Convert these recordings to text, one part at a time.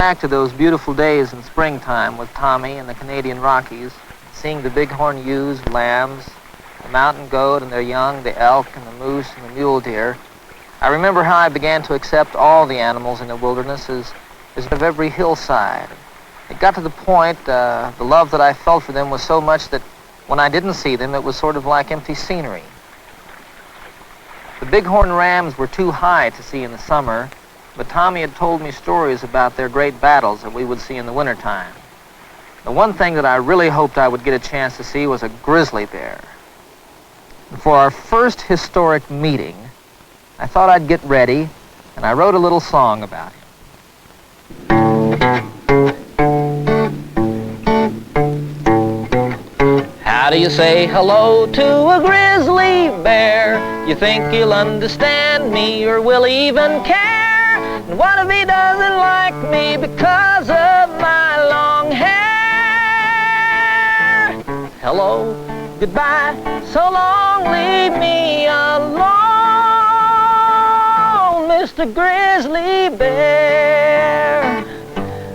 Back to those beautiful days in springtime with Tommy and the Canadian Rockies, seeing the bighorn ewes, lambs, the mountain goat and their young, the elk and the moose and the mule deer. I remember how I began to accept all the animals in the wilderness as of every hillside. It got to the point, the love that I felt for them was so much that when I didn't see them, it was sort of like empty scenery. The bighorn rams were too high to see in the summer, but Tommy had told me stories about their great battles that we would see in the wintertime. The one thing that I really hoped I would get a chance to see was a grizzly bear. And for our first historic meeting, I thought I'd get ready, and I wrote a little song about him. How do you say hello to a grizzly bear? You think he'll understand me, or will he even care? And what if he doesn't like me because of my long hair? Hello, goodbye, so long, leave me alone, Mr. Grizzly Bear,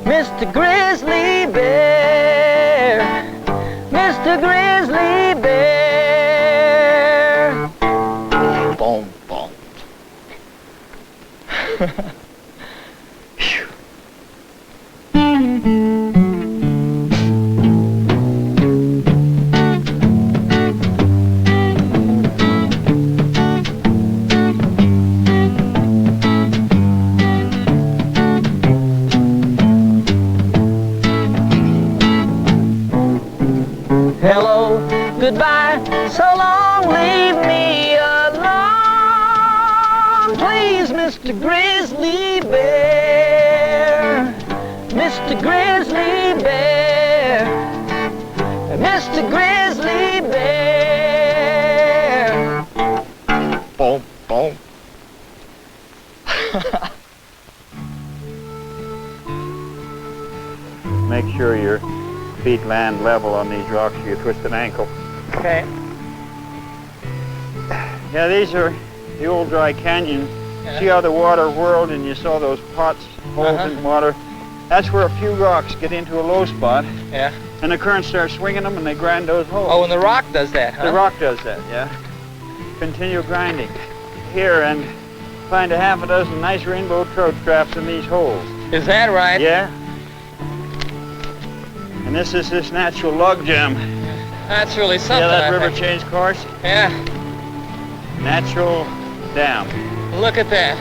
Mr. Grizzly Bear, Mr. Grizzly Bear. Boom, boom. Hello, goodbye, so long, leave me alone, please, Mr. Grizzly Bear, Mr. Grizzly Bear, Mr. Grizzly Bear. Boom, boom. Make sure your feet land level on these rocks so you twist an ankle. Okay. Yeah, these are the old dry canyons. Yeah. See how the water whirled and you saw those pots, holes in water? That's where a few rocks get into a low spot. Yeah. And the current starts swinging them and they grind those holes. Oh, and the rock does that, huh? The rock does that, yeah. Continue grinding. Here, and find a half a dozen nice rainbow trout traps in these holes. Is that right? Yeah. And this is this natural log jam. That's really something. Yeah, that I river think. changed course. Yeah. Natural dam. Look at that.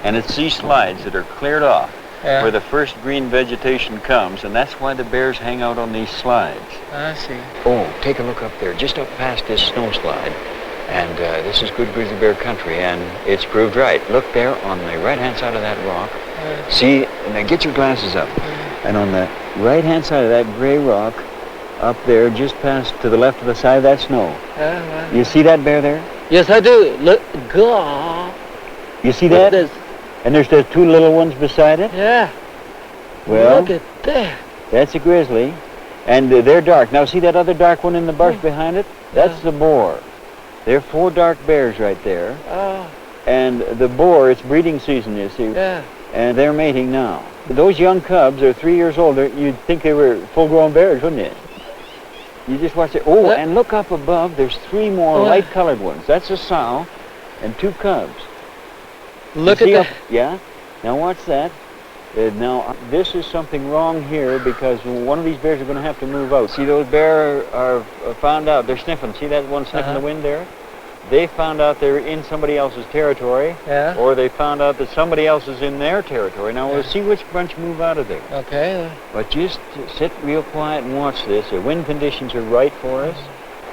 And it's these slides that are cleared off where the first green vegetation comes, and that's why the bears hang out on these slides. I see. Oh, take a look up there, just up past this snow slide. And this is good grizzly bear country, and it's proved right. Look there on the right-hand side of that rock. See, now get your glasses up. And on the right-hand side of that gray rock, up there, just past to the left of the side of that snow. You see that bear there? Yes, I do. Look, God. You see that? And there's the two little ones beside it? Yeah. Well, Look at that. that's a grizzly. And they're dark. Now see that other dark one in the brush behind it? That's the boar. There are 4 dark bears right there. Oh. And the boar, it's breeding season, you see. Yeah. And they're mating now. Those young cubs are 3 years old. You'd think they were full-grown bears, wouldn't you? You just watch it. Oh, and look up above. There's 3 more light-colored ones. That's a sow and 2 cubs. Look at that. Yeah. Now watch that. Now this is something wrong here because one of these bears are going to have to move out. See, those bears are found out. They're sniffing. See that one sniffing the wind there? They found out they're in somebody else's territory. Yeah. Or they found out that somebody else is in their territory. Now we'll see which bunch move out of there. Okay. But just sit real quiet and watch this. The wind conditions are right for us.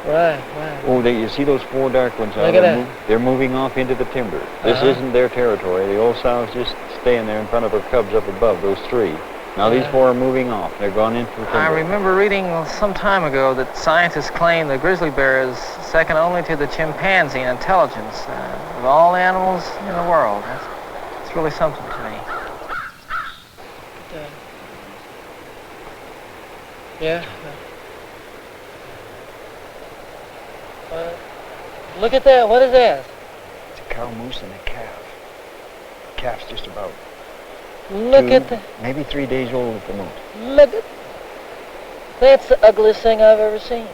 Right, right. Oh, you see those 4 dark ones? Look at that. They're moving off into the timber. This isn't their territory. The old sow's just staying there in front of her cubs up above, those 3. Now these 4 are moving off. They're gone into the timber. I remember reading some time ago that scientists claim the grizzly bear is second only to the chimpanzee in intelligence of all the animals in the world. That's really something to me. Yeah. Look at that. What is that? It's a cow moose and a calf. The calf's just about Look at that. maybe 3 days old at the most. Look at that's the ugliest thing I've ever seen.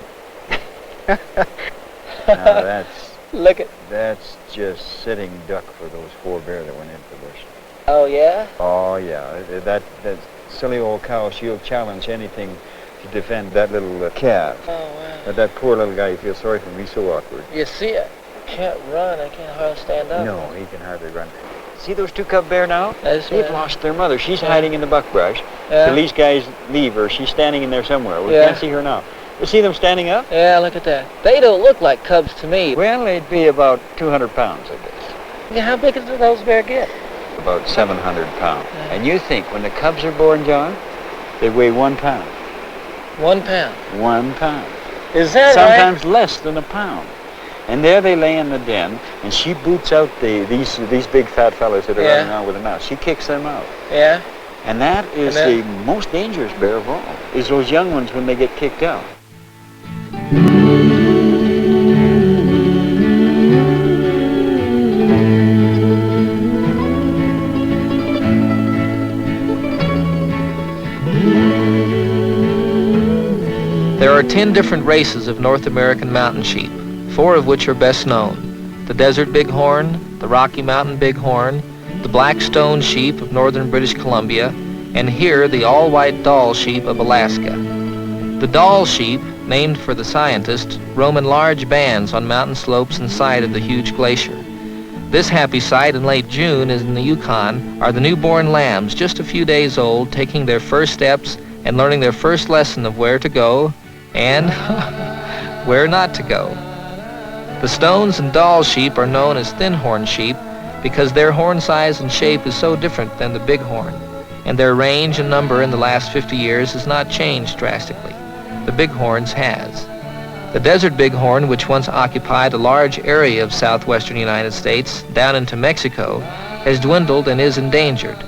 Now Look at. that's just sitting duck for those 4 bear that went into the bush. Oh yeah. Oh yeah, that silly old cow, she'll challenge anything to defend that little calf. Oh wow. But that poor little guy, you feel sorry for him. He's so awkward. You see, I can't run. I can't hardly stand up. No, he can hardly run. See those 2 cub bear now? That's They've right. lost their mother. She's hiding in the buckbrush. Yeah. Till these guys leave her. She's standing in there somewhere. We Yeah. can't see her now. You see them standing up? Yeah, look at that. They don't look like cubs to me. Well, they'd be about 200 pounds, I guess. Yeah, how big do those bears get? About 700 pounds. Yeah. And you think, when the cubs are born, John, they weigh 1 pound. 1 pound. 1 pound. Is that Sometimes less than a pound. And there they lay in the den, and she boots out these big fat fellas that are Yeah. running around with them out. She kicks them out. right? Yeah. And that is the most dangerous bear of all, is those young ones when they get kicked out. There are 10 different races of North American mountain sheep, 4 of which are best known. The desert bighorn, the Rocky Mountain bighorn, the black stone sheep of northern British Columbia, and here the all-white Dall sheep of Alaska. The Dall sheep, named for the scientist, roam in large bands on mountain slopes and side of the huge glacier. This happy sight in late June is in the Yukon are the newborn lambs just a few days old taking their first steps and learning their first lesson of where to go and where not to go. The Stones and Dall sheep are known as thin-horn sheep because their horn size and shape is so different than the bighorn, and their range and number in the last 50 years has not changed drastically. The bighorns has. The desert bighorn, which once occupied a large area of southwestern United States down into Mexico, has dwindled and is endangered.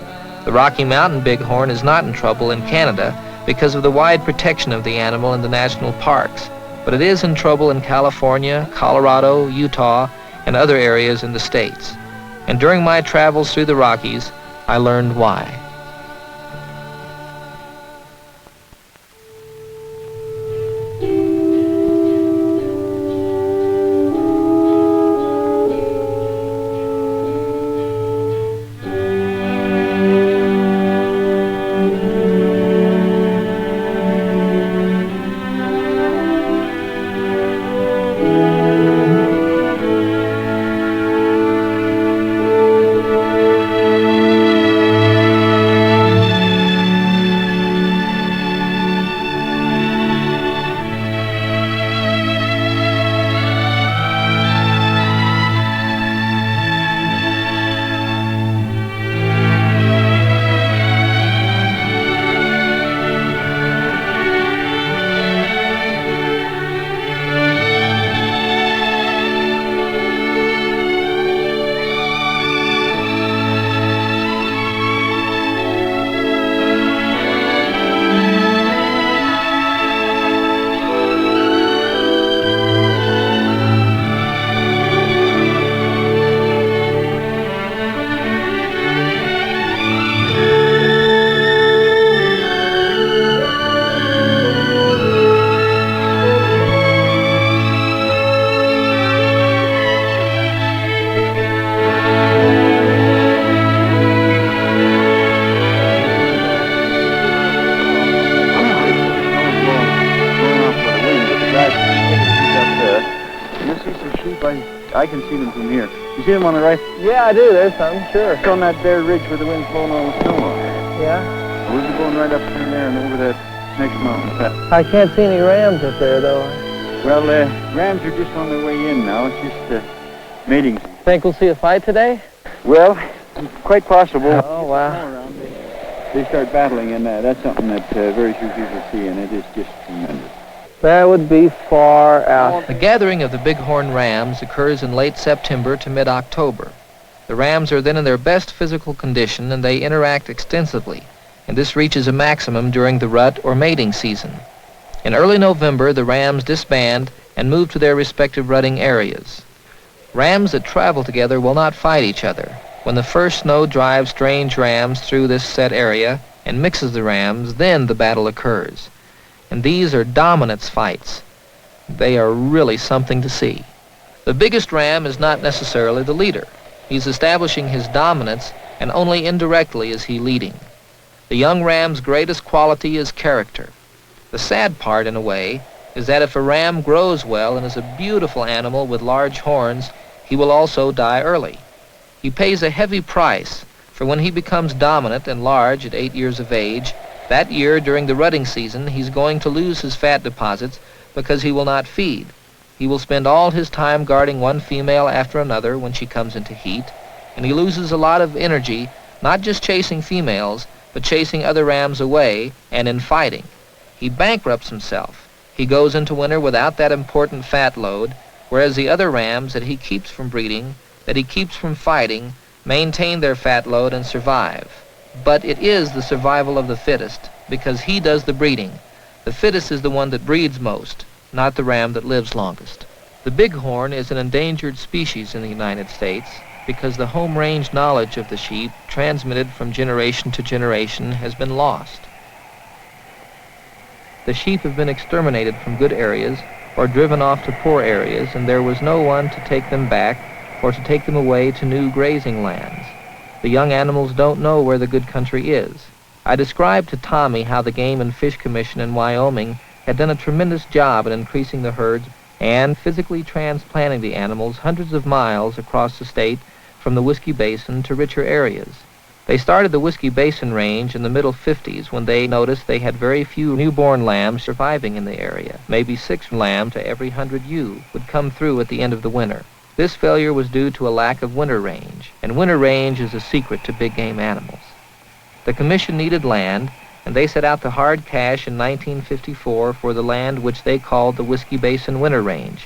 The Rocky Mountain bighorn is not in trouble in Canada because of the wide protection of the animal in the national parks, but it is in trouble in California, Colorado, Utah, and other areas in the states. And during my travels through the Rockies, I learned why. I can see them from here. You see them on the right? Yeah, I do. There's some, sure. On that bare ridge where the wind's blowing all the snow off. Yeah? We'll be going right up through there and over that next mountain. I can't see any rams up there, though. Well, rams are just on their way in now. It's just mating. Think we'll see a fight today? Well, quite possible. Oh, wow. They start battling, and that's something that very few people see, and it is just tremendous. That would be far out. The gathering of the bighorn rams occurs in late September to mid-October. The rams are then in their best physical condition, and they interact extensively, and this reaches a maximum during the rut or mating season. In early November, the rams disband and move to their respective rutting areas. Rams that travel together will not fight each other. When the first snow drives strange rams through this set area and mixes the rams, then the battle occurs. And these are dominance fights. They are really something to see. The biggest ram is not necessarily the leader. He's establishing his dominance, and only indirectly is he leading. The young ram's greatest quality is character. The sad part, in a way, is that if a ram grows well and is a beautiful animal with large horns, he will also die early. He pays a heavy price, for when he becomes dominant and large at 8 years of age, that year during the rutting season, he's going to lose his fat deposits because he will not feed. He will spend all his time guarding one female after another when she comes into heat, and he loses a lot of energy, not just chasing females, but chasing other rams away and in fighting. He bankrupts himself. He goes into winter without that important fat load, whereas the other rams that he keeps from breeding, that he keeps from fighting, maintain their fat load and survive. But it is the survival of the fittest, because he does the breeding. The fittest is the one that breeds most, not the ram that lives longest. The bighorn is an endangered species in the United States because the home range knowledge of the sheep, transmitted from generation to generation, has been lost. The sheep have been exterminated from good areas or driven off to poor areas, and there was no one to take them back or to take them away to new grazing lands. The young animals don't know where the good country is. I described to Tommy how the Game and Fish Commission in Wyoming had done a tremendous job in increasing the herds and physically transplanting the animals hundreds of miles across the state from the Whiskey Basin to richer areas. They started the Whiskey Basin Range in the middle 50s when they noticed they had very few newborn lambs surviving in the area. Maybe 6 lambs to every 100 ewe would come through at the end of the winter. This failure was due to a lack of winter range, and winter range is a secret to big game animals. The commission needed land, and they set out the hard cash in 1954 for the land which they called the Whiskey Basin Winter Range.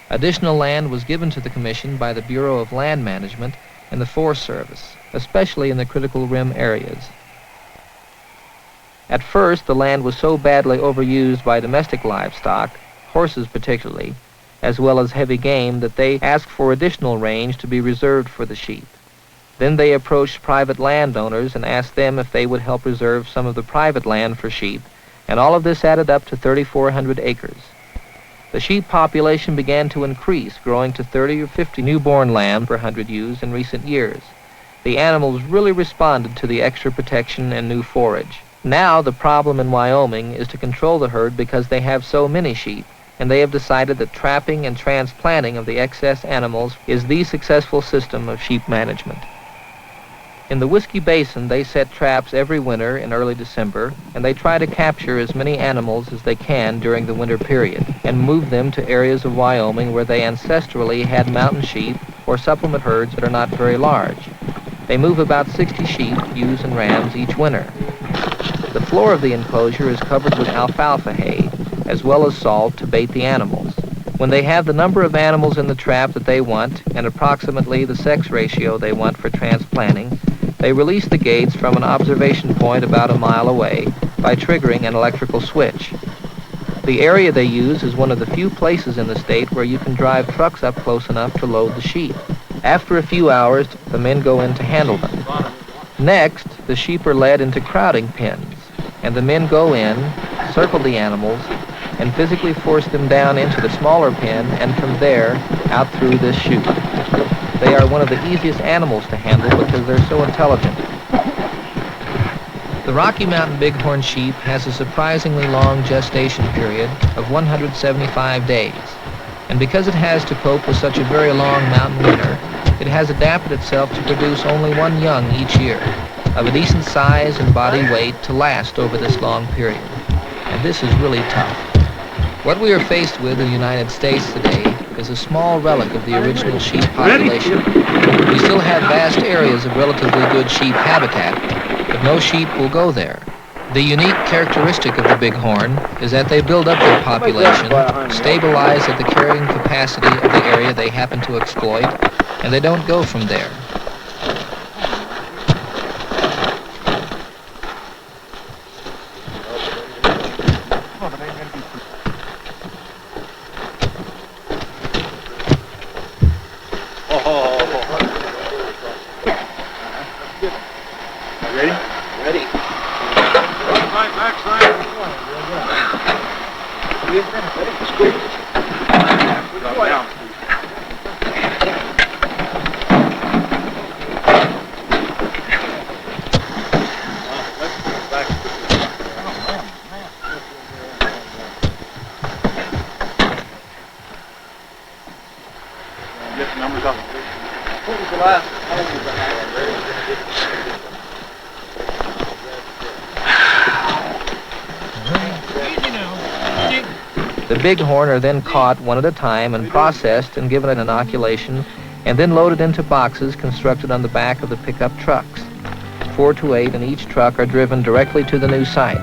Additional land was given to the commission by the Bureau of Land Management and the Forest Service, especially in the critical rim areas. At first, the land was so badly overused by domestic livestock, horses particularly, as well as heavy game, that they asked for additional range to be reserved for the sheep. Then they approached private landowners and asked them if they would help reserve some of the private land for sheep, and all of this added up to 3,400 acres. The sheep population began to increase, growing to 30 or 50 newborn lambs per 100 ewes in recent years. The animals really responded to the extra protection and new forage. Now the problem in Wyoming is to control the herd because they have so many sheep, and they have decided that trapping and transplanting of the excess animals is the successful system of sheep management. In the Whiskey Basin, they set traps every winter in early December, and they try to capture as many animals as they can during the winter period and move them to areas of Wyoming where they ancestrally had mountain sheep or supplement herds that are not very large. They move about 60 sheep, ewes, and rams each winter. The floor of the enclosure is covered with alfalfa hay, as well as salt to bait the animals. When they have the number of animals in the trap that they want and approximately the sex ratio they want for transplanting, they release the gates from an observation point about a mile away by triggering an electrical switch. The area they use is one of the few places in the state where you can drive trucks up close enough to load the sheep. After a few hours, the men go in to handle them. Next, the sheep are led into crowding pens, and the men go in, circle the animals, and physically force them down into the smaller pen and from there out through this chute. They are one of the easiest animals to handle because they're so intelligent. The Rocky Mountain bighorn sheep has a surprisingly long gestation period of 175 days. And because it has to cope with such a very long mountain winter, it has adapted itself to produce only one young each year, of a decent size and body weight to last over this long period. And this is really tough. What we are faced with in the United States today is a small relic of the original sheep population. We still have vast areas of relatively good sheep habitat, but no sheep will go there. The unique characteristic of the bighorn is that they build up their population, stabilize at the carrying capacity of the area they happen to exploit, and they don't go from there. The bighorn are then caught one at a time and processed and given an inoculation and then loaded into boxes constructed on the back of the pickup trucks. 4 to 8 in each truck are driven directly to the new site.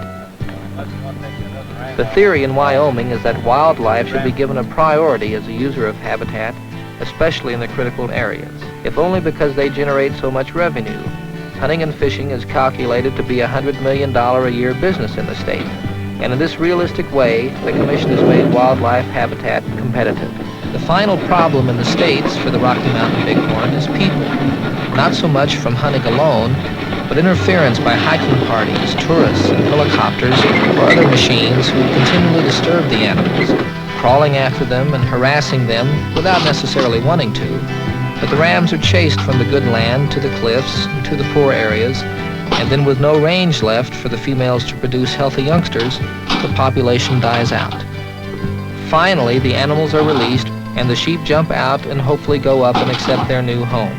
The theory in Wyoming is that wildlife should be given a priority as a user of habitat, especially in the critical areas, if only because they generate so much revenue. Hunting and fishing is calculated to be $100 million a year business in the state. And in this realistic way, the Commission has made wildlife habitat competitive. The final problem in the states for the Rocky Mountain bighorn is people. Not so much from hunting alone, but interference by hiking parties, tourists, and helicopters, or other machines who continually disturb the animals, crawling after them and harassing them without necessarily wanting to. But the rams are chased from the good land to the cliffs and to the poor areas, and then with no range left for the females to produce healthy youngsters, the population dies out. Finally, the animals are released, and the sheep jump out and hopefully go up and accept their new home.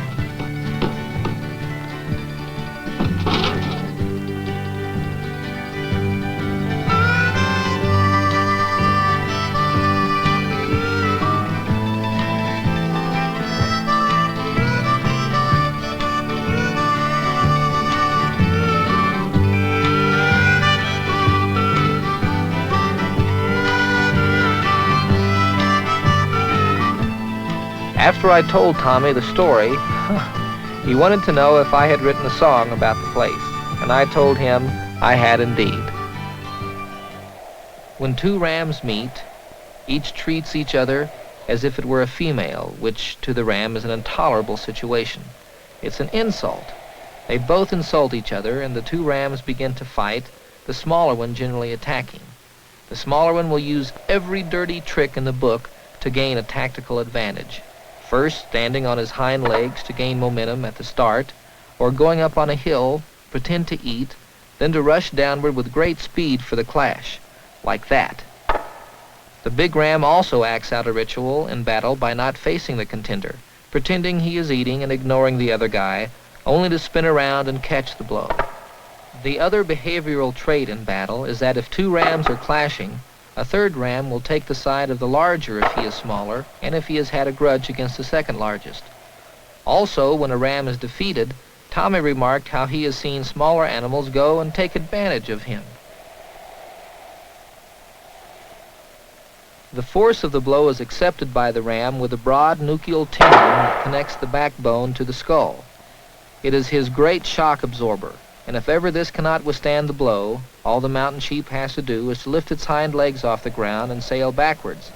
After I told Tommy the story, he wanted to know if I had written a song about the place, and I told him I had indeed. When two rams meet, each treats each other as if it were a female, which to the ram is an intolerable situation. It's an insult. They both insult each other, and the two rams begin to fight, the smaller one generally attacking. The smaller one will use every dirty trick in the book to gain a tactical advantage. First, standing on his hind legs to gain momentum at the start, or going up on a hill, pretend to eat, then to rush downward with great speed for the clash, like that. The big ram also acts out a ritual in battle by not facing the contender, pretending he is eating and ignoring the other guy, only to spin around and catch the blow. The other behavioral trait in battle is that if two rams are clashing, a third ram will take the side of the larger if he is smaller and if he has had a grudge against the second largest. Also, when a ram is defeated, Tommy remarked how he has seen smaller animals go and take advantage of him. The force of the blow is accepted by the ram with a broad nuchal tendon that connects the backbone to the skull. It is his great shock absorber, and if ever this cannot withstand the blow, all the mountain sheep has to do is to lift its hind legs off the ground and sail backwards.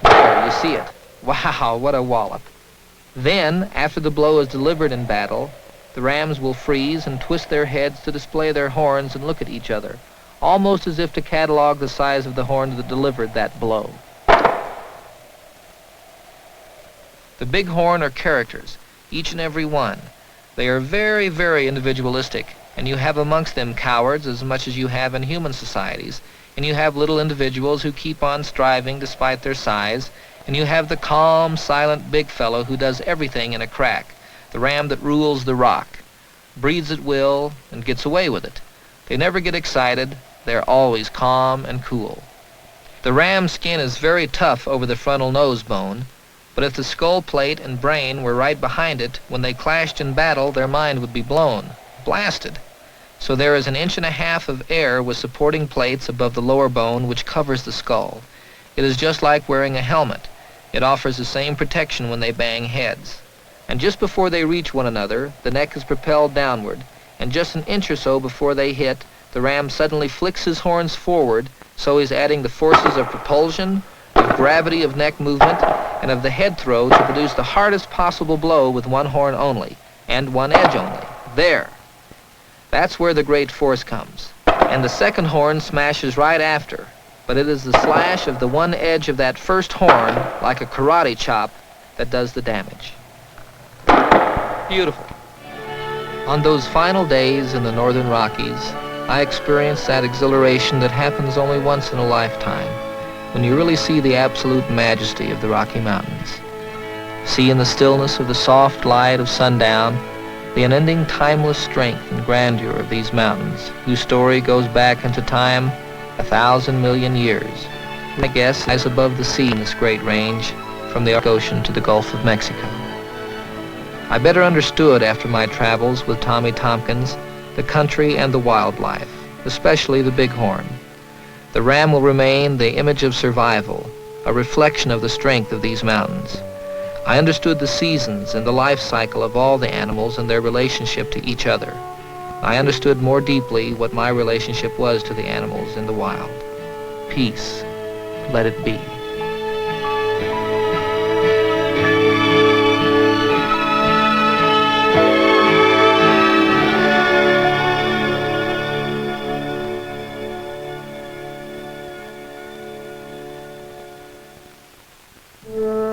There, you see it. Wow, what a wallop. Then, after the blow is delivered in battle, the rams will freeze and twist their heads to display their horns and look at each other, almost as if to catalog the size of the horn that delivered that blow. The bighorn are characters, each and every one. They are very, very individualistic, and you have amongst them cowards as much as you have in human societies, and you have little individuals who keep on striving despite their size, and you have the calm, silent big fellow who does everything in a crack, the ram that rules the rock, breathes at will, and gets away with it. They never get excited. They're always calm and cool. The ram's skin is very tough over the frontal nose bone, but if the skull plate and brain were right behind it, when they clashed in battle, their mind would be blown, blasted. So there is 1.5 inches of air with supporting plates above the lower bone which covers the skull. It is just like wearing a helmet. It offers the same protection when they bang heads. And just before they reach one another, the neck is propelled downward, and just an inch or so before they hit, the ram suddenly flicks his horns forward, so he's adding the forces of propulsion, of gravity of neck movement, and of the head throw to produce the hardest possible blow with one horn only, and one edge only. There! That's where the great force comes. And the second horn smashes right after, but it is the slash of the one edge of that first horn, like a karate chop, that does the damage. Beautiful. On those final days in the northern Rockies, I experienced that exhilaration that happens only once in a lifetime, when you really see the absolute majesty of the Rocky Mountains. See in the stillness of the soft light of sundown the unending timeless strength and grandeur of these mountains, whose story goes back into time 1,000 million years. And I guess lies above the sea in this great range, from the ocean to the Gulf of Mexico. I better understood after my travels with Tommy Tompkins the country and the wildlife, especially the bighorn. The ram will remain the image of survival, a reflection of the strength of these mountains. I understood the seasons and the life cycle of all the animals and their relationship to each other. I understood more deeply what my relationship was to the animals in the wild. Peace, let it be. Yeah.